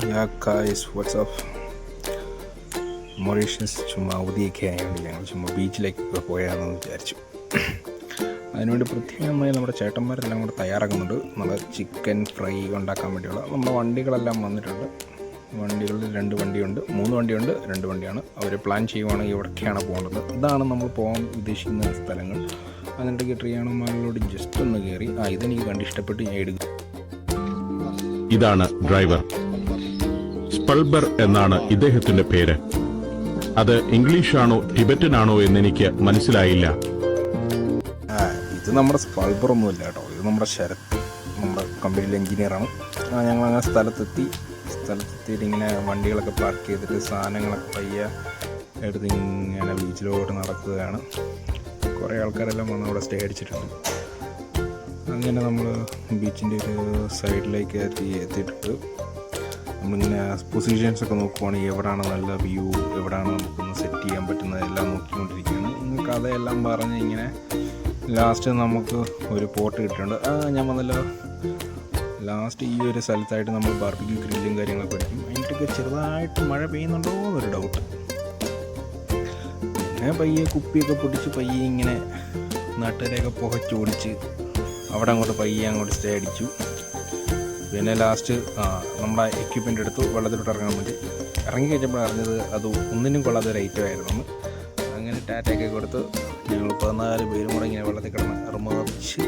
Yeah guys, what's up? Mauritius ചുമ്മാ അവധിയൊക്കെ ആയതുകൊണ്ട് ഞങ്ങൾ ചുമ്മാ ബീച്ചിലേക്കൊക്കെ പോയാണെന്ന് വിചാരിച്ചു. അതിനുവേണ്ടി പ്രത്യേകമായി നമ്മുടെ ചേട്ടന്മാരെല്ലാം കൂടെ തയ്യാറാക്കുന്നുണ്ട്. നമ്മുടെ ചിക്കൻ ഫ്രൈ ഉണ്ടാക്കാൻ വേണ്ടിയുള്ള നമ്മുടെ വണ്ടികളെല്ലാം വന്നിട്ടുണ്ട്. വണ്ടികളിൽ 2 വണ്ടിയുണ്ട്, 3 വണ്ടിയുണ്ട്, 2 വണ്ടിയാണ്. അവർ പ്ലാൻ ചെയ്യുവാണെങ്കിൽ എവിടേക്കാണ് പോകേണ്ടത്. ഇതാണ് നമ്മൾ പോകാൻ ഉദ്ദേശിക്കുന്ന സ്ഥലങ്ങൾ. അതിനിടയ്ക്ക് ട്രിയാണോമാളിലോട് ജസ്റ്റ് ഒന്ന് കയറി ഇതെനിക്ക് കണ്ട് ഇഷ്ടപ്പെട്ട് ഞാൻ എടുക്കും. ഇതാണ് ഡ്രൈവർ. സ്പൾബർ എന്നാണ് ഇദ്ദേഹത്തിന്റെ പേര്. അത് ഇംഗ്ലീഷാണോ ടിബറ്റൻ ആണോ എന്നെനിക്ക് മനസ്സിലായില്ല. ഇത് നമ്മുടെ സ്പൾബറൊന്നുമില്ല കേട്ടോ, ഇത് നമ്മുടെ ശരത്, നമ്മുടെ കമ്പനിയിലെ എഞ്ചിനീയറാണ്. ഞങ്ങളങ്ങനെ സ്ഥലത്തെത്തിയിട്ട് ഇങ്ങനെ വണ്ടികളൊക്കെ പാർക്ക് ചെയ്തിട്ട് സാധനങ്ങളൊക്കെ പയ്യെ എടുത്ത് ഇങ്ങനെ ബീച്ചിലോട്ട് നടക്കുകയാണ്. കുറേ ആൾക്കാരെല്ലാം വന്ന് അവിടെ സ്റ്റേ അടിച്ചിട്ടുണ്ട്. അങ്ങനെ നമ്മൾ ബീച്ചിൻ്റെ ഒരു സൈഡിലേക്ക് എത്തിയിട്ടുണ്ട്. നമ്മളിങ്ങനെ പൊസിഷൻസൊക്കെ നോക്കുവാണെങ്കിൽ എവിടെയാണ് നല്ല വ്യൂ, എവിടെയാണ് നമുക്കൊന്ന് സെറ്റ് ചെയ്യാൻ പറ്റുന്നത് എല്ലാം നോക്കിക്കൊണ്ടിരിക്കുകയാണ്. കഥയെല്ലാം പറഞ്ഞ് ഇങ്ങനെ ലാസ്റ്റ് നമുക്ക് ഒരു പോട്ട് കിട്ടിയിട്ടുണ്ട്. ഞാൻ വന്നല്ലോ. ലാസ്റ്റ് ഈ ഒരു സ്ഥലത്തായിട്ട് നമ്മൾ ബാർബിക്യൂ ഗ്രില്ലും കാര്യങ്ങളൊക്കെ പഠിക്കും. അതിൻ്റെയൊക്കെ ചെറുതായിട്ട് മഴ പെയ്യുന്നുണ്ടോ എന്നൊരു ഡൗട്ട്. പിന്നെ പയ്യെ കുപ്പിയൊക്കെ പൊടിച്ച് പയ്യെ ഇങ്ങനെ നാട്ടുകാരെയൊക്കെ പുകച്ചോടിച്ച് അവിടെ അങ്ങോട്ട് പയ്യെ അങ്ങോട്ട് സ്റ്റേ അടിച്ചു. പിന്നെ ലാസ്റ്റ് നമ്മുടെ എക്യുപ്മെൻ്റ് എടുത്തു വെള്ളത്തിലോട്ട് ഇറങ്ങാൻ വേണ്ടി. ഇറങ്ങിക്കഴിഞ്ഞപ്പോൾ അറിഞ്ഞത് അത് ഒന്നിനും കൊള്ളാത്ത ഒരു ഐറ്റമായിരുന്നു. അങ്ങനെ ടാറ്റയൊക്കെ കൊടുത്ത് ഞങ്ങൾ 14 പേരും കൂടെ ഇങ്ങനെ വെള്ളത്തിൽ കിടന്ന് ഇറങ്ങിച്ച്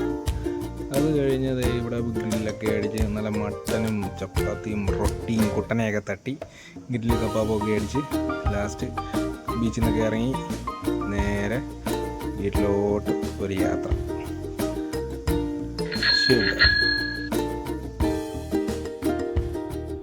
അത് കഴിഞ്ഞത് ഇവിടെ ഗ്രില്ലൊക്കെ അടിച്ച് നല്ല മട്ടനും ചപ്പാത്തിയും റൊട്ടിയും കുട്ടനെയൊക്കെ തട്ടി ഗ്രില്ല് കപ്പാപ്പൊക്കെ അടിച്ച് ലാസ്റ്റ് ബീച്ചിൽ നിന്നൊക്കെ ഇറങ്ങി നേരെ വീട്ടിലോട്ട് ഒരു യാത്ര. ശരി.